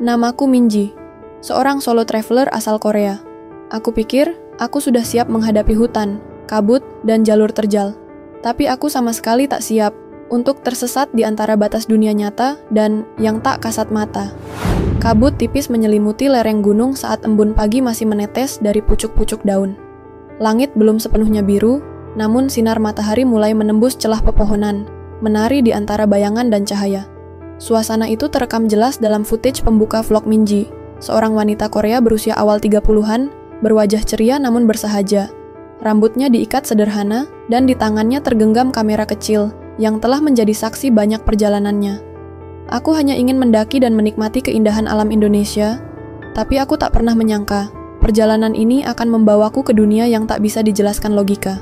Namaku Minji, seorang solo traveler asal Korea. Aku pikir aku sudah siap menghadapi hutan, kabut, dan jalur terjal. Tapi aku sama sekali tak siap untuk tersesat di antara batas dunia nyata dan yang tak kasat mata. Kabut tipis menyelimuti lereng gunung saat embun pagi masih menetes dari pucuk-pucuk daun. Langit belum sepenuhnya biru, namun sinar matahari mulai menembus celah pepohonan, menari di antara bayangan dan cahaya. Suasana itu terekam jelas dalam footage pembuka vlog Minji, seorang wanita Korea berusia awal 30-an, berwajah ceria namun bersahaja. Rambutnya diikat sederhana, dan di tangannya tergenggam kamera kecil yang telah menjadi saksi banyak perjalanannya. Aku hanya ingin mendaki dan menikmati keindahan alam Indonesia, tapi aku tak pernah menyangka perjalanan ini akan membawaku ke dunia yang tak bisa dijelaskan logika.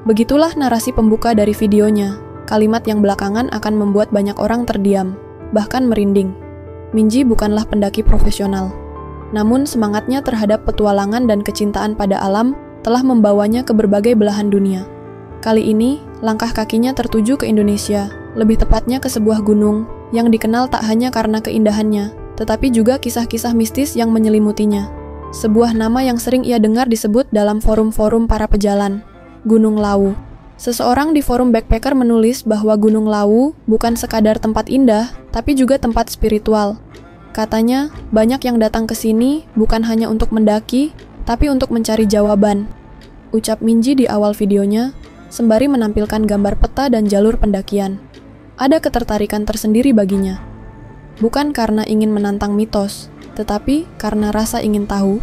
Begitulah narasi pembuka dari videonya. Kalimat yang belakangan akan membuat banyak orang terdiam, bahkan merinding. Minji bukanlah pendaki profesional. Namun semangatnya terhadap petualangan dan kecintaan pada alam telah membawanya ke berbagai belahan dunia. Kali ini, langkah kakinya tertuju ke Indonesia, lebih tepatnya ke sebuah gunung yang dikenal tak hanya karena keindahannya, tetapi juga kisah-kisah mistis yang menyelimutinya. Sebuah nama yang sering ia dengar disebut dalam forum-forum para pejalan, Gunung Lawu. Seseorang di forum backpacker menulis bahwa Gunung Lawu bukan sekadar tempat indah, tapi juga tempat spiritual. Katanya, banyak yang datang ke sini bukan hanya untuk mendaki, tapi untuk mencari jawaban. Ucap Minji di awal videonya, sembari menampilkan gambar peta dan jalur pendakian. Ada ketertarikan tersendiri baginya. Bukan karena ingin menantang mitos, tetapi karena rasa ingin tahu,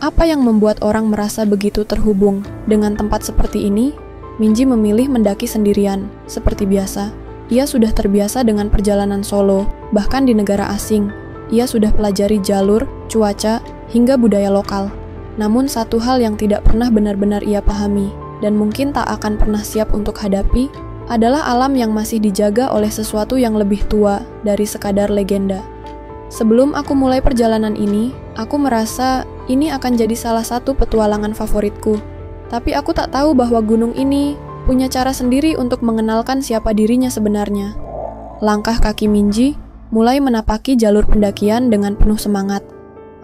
apa yang membuat orang merasa begitu terhubung dengan tempat seperti ini. Minji memilih mendaki sendirian. Seperti biasa, ia sudah terbiasa dengan perjalanan solo, bahkan di negara asing. Ia sudah pelajari jalur, cuaca, hingga budaya lokal. Namun satu hal yang tidak pernah benar-benar ia pahami, dan mungkin tak akan pernah siap untuk hadapi, adalah alam yang masih dijaga oleh sesuatu yang lebih tua dari sekadar legenda. Sebelum aku mulai perjalanan ini, aku merasa ini akan jadi salah satu petualangan favoritku. Tapi aku tak tahu bahwa gunung ini punya cara sendiri untuk mengenalkan siapa dirinya sebenarnya. Langkah kaki Minji mulai menapaki jalur pendakian dengan penuh semangat.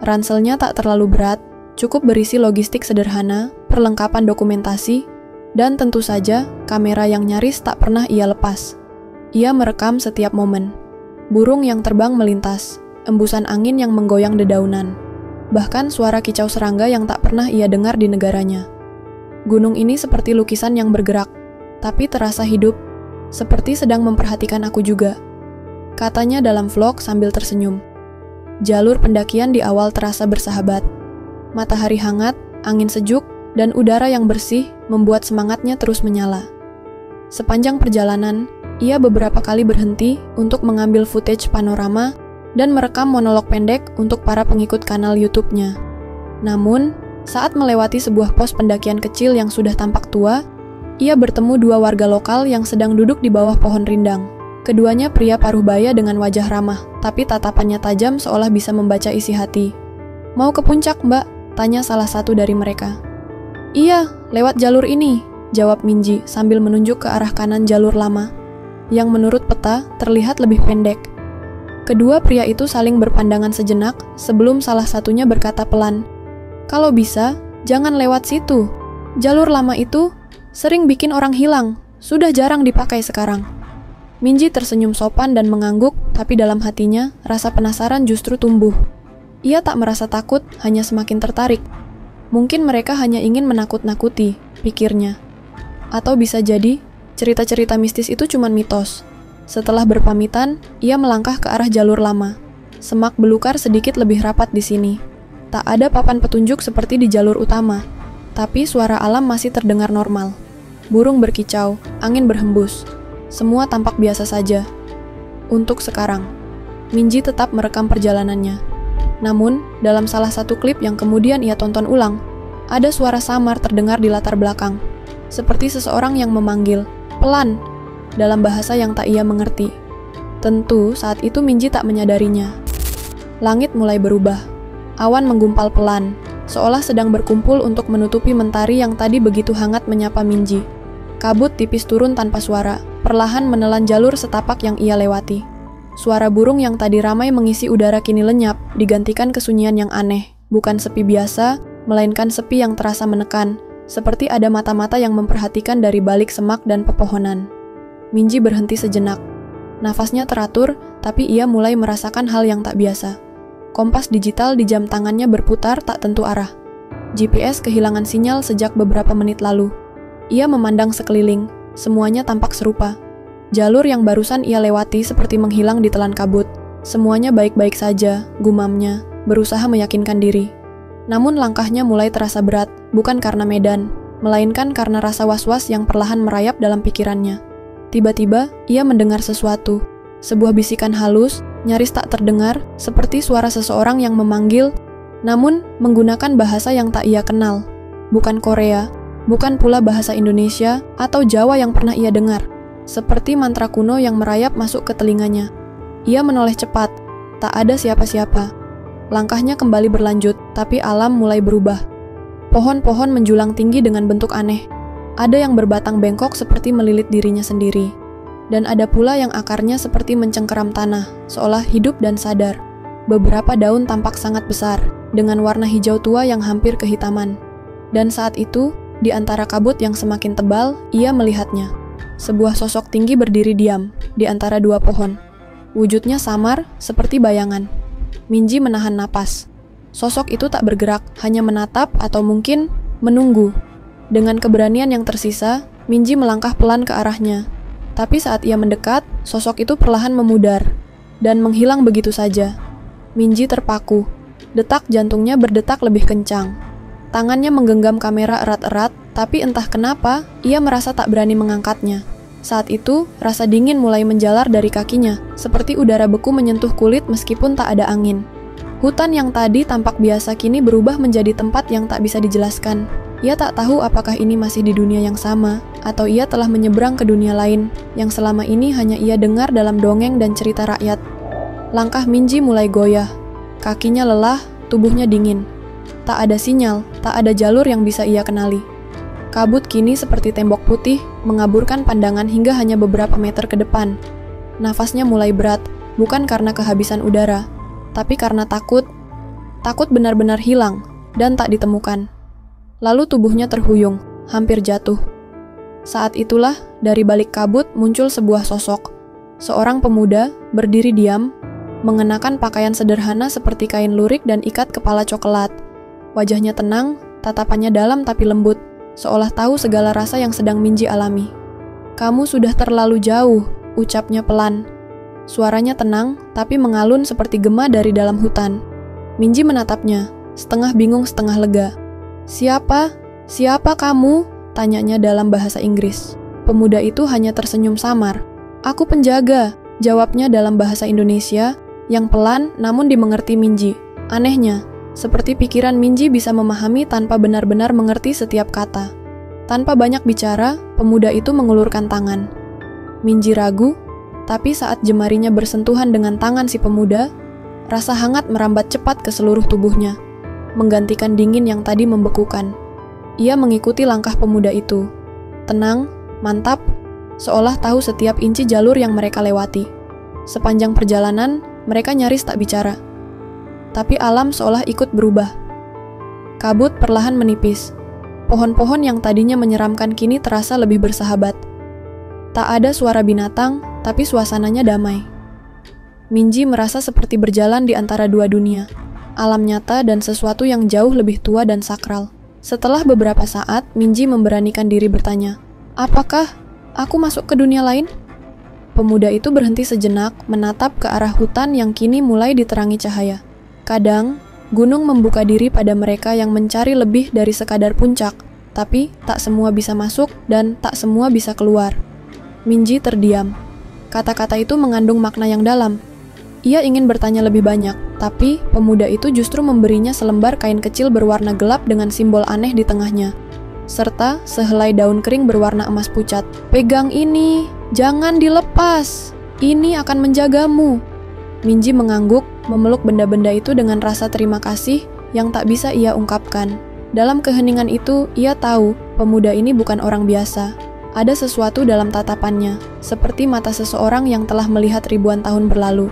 Ranselnya tak terlalu berat, cukup berisi logistik sederhana, perlengkapan dokumentasi, dan tentu saja kamera yang nyaris tak pernah ia lepas. Ia merekam setiap momen. Burung yang terbang melintas, embusan angin yang menggoyang dedaunan, bahkan suara kicau serangga yang tak pernah ia dengar di negaranya. Gunung ini seperti lukisan yang bergerak, tapi terasa hidup, seperti sedang memperhatikan aku juga. Katanya dalam vlog sambil tersenyum. Jalur pendakian di awal terasa bersahabat. Matahari hangat, angin sejuk, dan udara yang bersih membuat semangatnya terus menyala. Sepanjang perjalanan, ia beberapa kali berhenti untuk mengambil footage panorama dan merekam monolog pendek untuk para pengikut kanal YouTube-nya. Namun, saat melewati sebuah pos pendakian kecil yang sudah tampak tua, ia bertemu dua warga lokal yang sedang duduk di bawah pohon rindang. Keduanya pria paruh baya dengan wajah ramah, tapi tatapannya tajam seolah bisa membaca isi hati. "Mau ke puncak, Mbak?" tanya salah satu dari mereka. "Iya, lewat jalur ini," jawab Minji sambil menunjuk ke arah kanan jalur lama, yang menurut peta terlihat lebih pendek. Kedua pria itu saling berpandangan sejenak sebelum salah satunya berkata pelan, "Kalau bisa, jangan lewat situ. Jalur lama itu sering bikin orang hilang, sudah jarang dipakai sekarang." Minji tersenyum sopan dan mengangguk, tapi dalam hatinya, rasa penasaran justru tumbuh. Ia tak merasa takut, hanya semakin tertarik. Mungkin mereka hanya ingin menakut-nakuti, pikirnya. Atau bisa jadi, cerita-cerita mistis itu cuma mitos. Setelah berpamitan, ia melangkah ke arah jalur lama. Semak belukar sedikit lebih rapat di sini. Tak ada papan petunjuk seperti di jalur utama, tapi suara alam masih terdengar normal. Burung berkicau, angin berhembus. Semua tampak biasa saja. Untuk sekarang, Minji tetap merekam perjalanannya. Namun, dalam salah satu klip yang kemudian ia tonton ulang, ada suara samar terdengar di latar belakang, seperti seseorang yang memanggil, "Pelan," dalam bahasa yang tak ia mengerti. Tentu, saat itu Minji tak menyadarinya. Langit mulai berubah. Awan menggumpal pelan, seolah sedang berkumpul untuk menutupi mentari yang tadi begitu hangat menyapa Minji. Kabut tipis turun tanpa suara, perlahan menelan jalur setapak yang ia lewati. Suara burung yang tadi ramai mengisi udara kini lenyap, digantikan kesunyian yang aneh. Bukan sepi biasa, melainkan sepi yang terasa menekan, seperti ada mata-mata yang memperhatikan dari balik semak dan pepohonan. Minji berhenti sejenak. Nafasnya teratur, tapi ia mulai merasakan hal yang tak biasa. Kompas digital di jam tangannya berputar tak tentu arah. GPS kehilangan sinyal sejak beberapa menit lalu. Ia memandang sekeliling, semuanya tampak serupa. Jalur yang barusan ia lewati seperti menghilang di telan kabut. Semuanya baik-baik saja, gumamnya, berusaha meyakinkan diri. Namun langkahnya mulai terasa berat, bukan karena medan, melainkan karena rasa was-was yang perlahan merayap dalam pikirannya. Tiba-tiba, ia mendengar sesuatu. Sebuah bisikan halus, nyaris tak terdengar, seperti suara seseorang yang memanggil, namun menggunakan bahasa yang tak ia kenal. Bukan Korea, bukan pula bahasa Indonesia atau Jawa yang pernah ia dengar. Seperti mantra kuno yang merayap masuk ke telinganya. Ia menoleh cepat, tak ada siapa-siapa. Langkahnya kembali berlanjut, tapi alam mulai berubah. Pohon-pohon menjulang tinggi dengan bentuk aneh. Ada yang berbatang bengkok seperti melilit dirinya sendiri. Dan ada pula yang akarnya seperti mencengkeram tanah, seolah hidup dan sadar. Beberapa daun tampak sangat besar, dengan warna hijau tua yang hampir kehitaman. Dan saat itu, di antara kabut yang semakin tebal, ia melihatnya. Sebuah sosok tinggi berdiri diam, di antara dua pohon. Wujudnya samar, seperti bayangan. Minji menahan napas. Sosok itu tak bergerak, hanya menatap atau mungkin menunggu. Dengan keberanian yang tersisa, Minji melangkah pelan ke arahnya. Tapi saat ia mendekat, sosok itu perlahan memudar dan menghilang begitu saja. Minji terpaku. Detak jantungnya berdetak lebih kencang. Tangannya menggenggam kamera erat-erat, tapi entah kenapa, ia merasa tak berani mengangkatnya. Saat itu, rasa dingin mulai menjalar dari kakinya, seperti udara beku menyentuh kulit meskipun tak ada angin. Hutan yang tadi tampak biasa kini berubah menjadi tempat yang tak bisa dijelaskan. Ia tak tahu apakah ini masih di dunia yang sama, atau ia telah menyeberang ke dunia lain, yang selama ini hanya ia dengar dalam dongeng dan cerita rakyat. Langkah Minji mulai goyah. Kakinya lelah, tubuhnya dingin. Tak ada sinyal, tak ada jalur yang bisa ia kenali. Kabut kini seperti tembok putih, mengaburkan pandangan hingga hanya beberapa meter ke depan. Nafasnya mulai berat, bukan karena kehabisan udara, tapi karena takut. Takut benar-benar hilang, dan tak ditemukan. Lalu tubuhnya terhuyung, hampir jatuh. Saat itulah, dari balik kabut muncul sebuah sosok. Seorang pemuda, berdiri diam, mengenakan pakaian sederhana seperti kain lurik dan ikat kepala coklat. Wajahnya tenang, tatapannya dalam tapi lembut, seolah tahu segala rasa yang sedang Minji alami. "Kamu sudah terlalu jauh," ucapnya pelan. Suaranya tenang, tapi mengalun seperti gema dari dalam hutan. Minji menatapnya, setengah bingung setengah lega. "Siapa? Siapa kamu?" tanyanya dalam bahasa Inggris. Pemuda itu hanya tersenyum samar. "Aku penjaga," jawabnya dalam bahasa Indonesia, yang pelan namun dimengerti Minji. Anehnya, seperti pikiran Minji bisa memahami tanpa benar-benar mengerti setiap kata. Tanpa banyak bicara, pemuda itu mengulurkan tangan. Minji ragu, tapi saat jemarinya bersentuhan dengan tangan si pemuda, rasa hangat merambat cepat ke seluruh tubuhnya, menggantikan dingin yang tadi membekukan. Ia mengikuti langkah pemuda itu. Tenang, mantap, seolah tahu setiap inci jalur yang mereka lewati. Sepanjang perjalanan, mereka nyaris tak bicara. Tapi alam seolah ikut berubah. Kabut perlahan menipis. Pohon-pohon yang tadinya menyeramkan kini terasa lebih bersahabat. Tak ada suara binatang, tapi suasananya damai. Minji merasa seperti berjalan di antara dua dunia, alam nyata dan sesuatu yang jauh lebih tua dan sakral. Setelah beberapa saat, Minji memberanikan diri bertanya, "Apakah aku masuk ke dunia lain?" Pemuda itu berhenti sejenak, menatap ke arah hutan yang kini mulai diterangi cahaya. Kadang, gunung membuka diri pada mereka yang mencari lebih dari sekadar puncak, tapi tak semua bisa masuk dan tak semua bisa keluar. Minji terdiam. Kata-kata itu mengandung makna yang dalam. Ia ingin bertanya lebih banyak, tapi pemuda itu justru memberinya selembar kain kecil berwarna gelap dengan simbol aneh di tengahnya, serta sehelai daun kering berwarna emas pucat. "Pegang ini, jangan dilepas. Ini akan menjagamu." Minji mengangguk, memeluk benda-benda itu dengan rasa terima kasih yang tak bisa ia ungkapkan. Dalam keheningan itu, ia tahu pemuda ini bukan orang biasa. Ada sesuatu dalam tatapannya, seperti mata seseorang yang telah melihat ribuan tahun berlalu.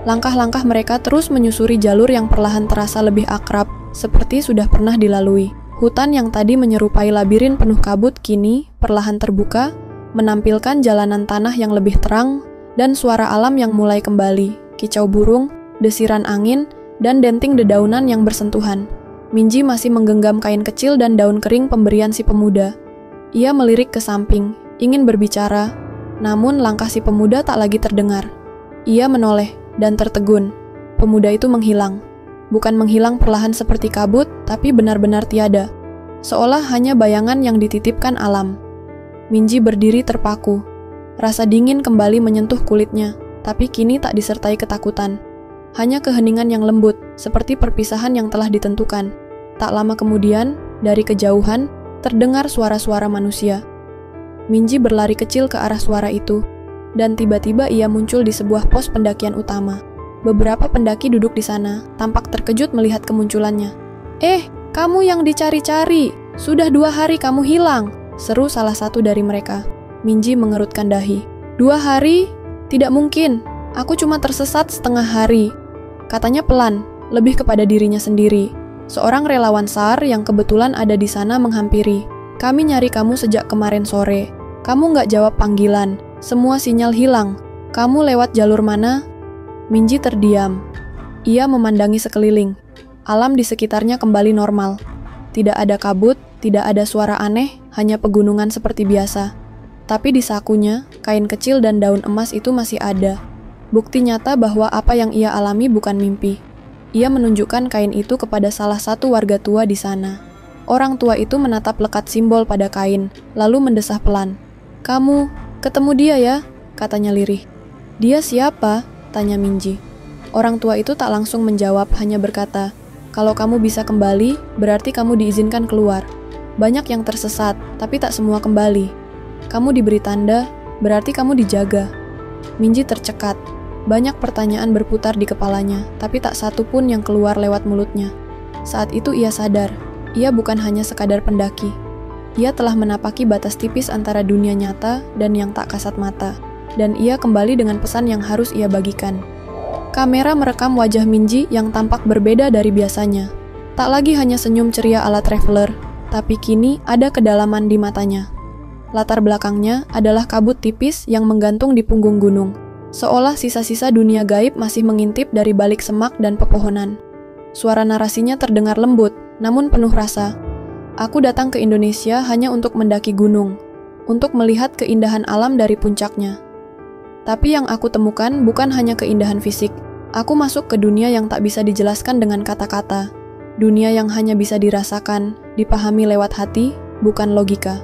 Langkah-langkah mereka terus menyusuri jalur yang perlahan terasa lebih akrab, seperti sudah pernah dilalui. Hutan yang tadi menyerupai labirin penuh kabut kini perlahan terbuka, menampilkan jalanan tanah yang lebih terang, dan suara alam yang mulai kembali, kicau burung, desiran angin, dan denting dedaunan yang bersentuhan. Minji masih menggenggam kain kecil dan daun kering pemberian si pemuda. Ia melirik ke samping, ingin berbicara, namun langkah si pemuda tak lagi terdengar. Ia menoleh dan tertegun. Pemuda itu menghilang. Bukan menghilang perlahan seperti kabut, tapi benar-benar tiada. Seolah hanya bayangan yang dititipkan alam. Minji berdiri terpaku. Rasa dingin kembali menyentuh kulitnya, tapi kini tak disertai ketakutan. Hanya keheningan yang lembut, seperti perpisahan yang telah ditentukan. Tak lama kemudian, dari kejauhan, terdengar suara-suara manusia. Minji berlari kecil ke arah suara itu, dan tiba-tiba ia muncul di sebuah pos pendakian utama. Beberapa pendaki duduk di sana, tampak terkejut melihat kemunculannya. Kamu yang dicari-cari! Sudah 2 hari kamu hilang!" seru salah satu dari mereka. Minji mengerutkan dahi. 2 hari? Tidak mungkin, aku cuma tersesat setengah hari. Katanya pelan, lebih kepada dirinya sendiri. Seorang relawan SAR yang kebetulan ada di sana menghampiri. "Kami nyari kamu sejak kemarin sore. Kamu nggak jawab panggilan. Semua sinyal hilang. Kamu lewat jalur mana?" Minji terdiam. Ia memandangi sekeliling. Alam di sekitarnya kembali normal. Tidak ada kabut, tidak ada suara aneh, hanya pegunungan seperti biasa. Tapi di sakunya, kain kecil dan daun emas itu masih ada. Bukti nyata bahwa apa yang ia alami bukan mimpi. Ia menunjukkan kain itu kepada salah satu warga tua di sana. Orang tua itu menatap lekat simbol pada kain, lalu mendesah pelan. "Kamu, ketemu dia ya?" katanya lirih. "Dia siapa?" tanya Minji. Orang tua itu tak langsung menjawab, hanya berkata, "Kalau kamu bisa kembali, berarti kamu diizinkan keluar. Banyak yang tersesat, tapi tak semua kembali. Kamu diberi tanda, berarti kamu dijaga." Minji tercekat. Banyak pertanyaan berputar di kepalanya, tapi tak satu pun yang keluar lewat mulutnya. Saat itu ia sadar, ia bukan hanya sekadar pendaki. Ia telah menapaki batas tipis antara dunia nyata dan yang tak kasat mata, dan ia kembali dengan pesan yang harus ia bagikan. Kamera merekam wajah Minji yang tampak berbeda dari biasanya. Tak lagi hanya senyum ceria ala traveler, tapi kini ada kedalaman di matanya. Latar belakangnya adalah kabut tipis yang menggantung di punggung gunung. Seolah sisa-sisa dunia gaib masih mengintip dari balik semak dan pepohonan. Suara narasinya terdengar lembut, namun penuh rasa. "Aku datang ke Indonesia hanya untuk mendaki gunung, untuk melihat keindahan alam dari puncaknya. Tapi yang aku temukan bukan hanya keindahan fisik. Aku masuk ke dunia yang tak bisa dijelaskan dengan kata-kata. Dunia yang hanya bisa dirasakan, dipahami lewat hati, bukan logika."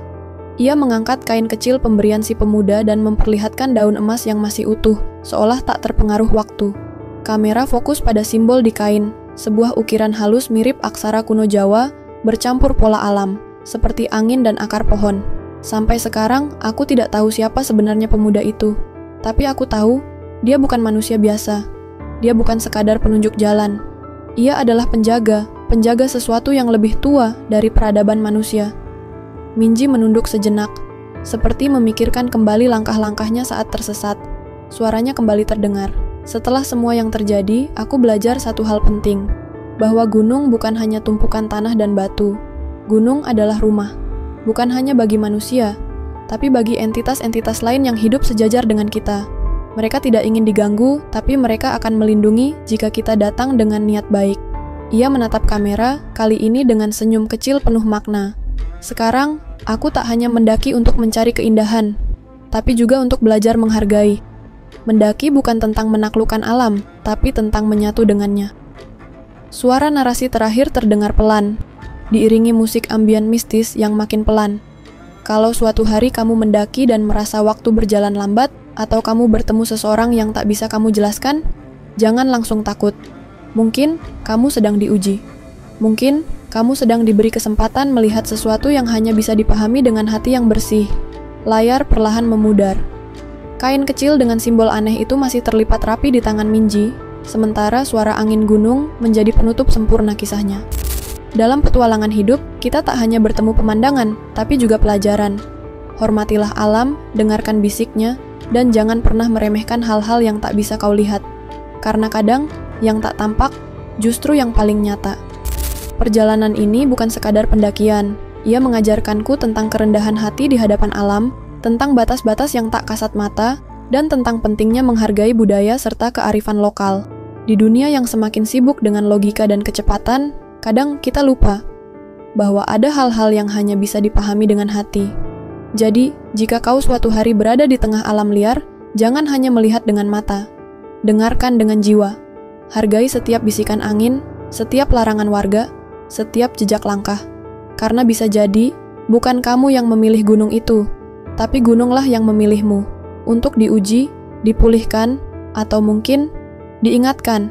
Ia mengangkat kain kecil pemberian si pemuda dan memperlihatkan daun emas yang masih utuh, seolah tak terpengaruh waktu. Kamera fokus pada simbol di kain, sebuah ukiran halus mirip aksara kuno Jawa, bercampur pola alam, seperti angin dan akar pohon. Sampai sekarang, aku tidak tahu siapa sebenarnya pemuda itu. Tapi aku tahu, dia bukan manusia biasa. Dia bukan sekadar penunjuk jalan. Ia adalah penjaga sesuatu yang lebih tua dari peradaban manusia. Minji menunduk sejenak, seperti memikirkan kembali langkah-langkahnya saat tersesat. Suaranya kembali terdengar. "Setelah semua yang terjadi, aku belajar satu hal penting, bahwa gunung bukan hanya tumpukan tanah dan batu. Gunung adalah rumah, bukan hanya bagi manusia, tapi bagi entitas-entitas lain yang hidup sejajar dengan kita. Mereka tidak ingin diganggu, tapi mereka akan melindungi jika kita datang dengan niat baik." Ia menatap kamera, kali ini dengan senyum kecil penuh makna. "Sekarang, aku tak hanya mendaki untuk mencari keindahan, tapi juga untuk belajar menghargai. Mendaki bukan tentang menaklukkan alam, tapi tentang menyatu dengannya." Suara narasi terakhir terdengar pelan, diiringi musik ambien mistis yang makin pelan. "Kalau suatu hari kamu mendaki dan merasa waktu berjalan lambat, atau kamu bertemu seseorang yang tak bisa kamu jelaskan, jangan langsung takut. Mungkin kamu sedang diuji. Mungkin kamu sedang diberi kesempatan melihat sesuatu yang hanya bisa dipahami dengan hati yang bersih." Layar perlahan memudar. Kain kecil dengan simbol aneh itu masih terlipat rapi di tangan Minji, sementara suara angin gunung menjadi penutup sempurna kisahnya. Dalam petualangan hidup, kita tak hanya bertemu pemandangan, tapi juga pelajaran. Hormatilah alam, dengarkan bisiknya, dan jangan pernah meremehkan hal-hal yang tak bisa kau lihat. Karena kadang, yang tak tampak, justru yang paling nyata. Perjalanan ini bukan sekadar pendakian. Ia mengajarkanku tentang kerendahan hati di hadapan alam, tentang batas-batas yang tak kasat mata, dan tentang pentingnya menghargai budaya serta kearifan lokal. Di dunia yang semakin sibuk dengan logika dan kecepatan, kadang kita lupa bahwa ada hal-hal yang hanya bisa dipahami dengan hati. Jadi, jika kau suatu hari berada di tengah alam liar, jangan hanya melihat dengan mata. Dengarkan dengan jiwa. Hargai setiap bisikan angin, setiap larangan warga, setiap jejak langkah. Karena bisa jadi, bukan kamu yang memilih gunung itu, tapi gununglah yang memilihmu, untuk diuji, dipulihkan, atau mungkin diingatkan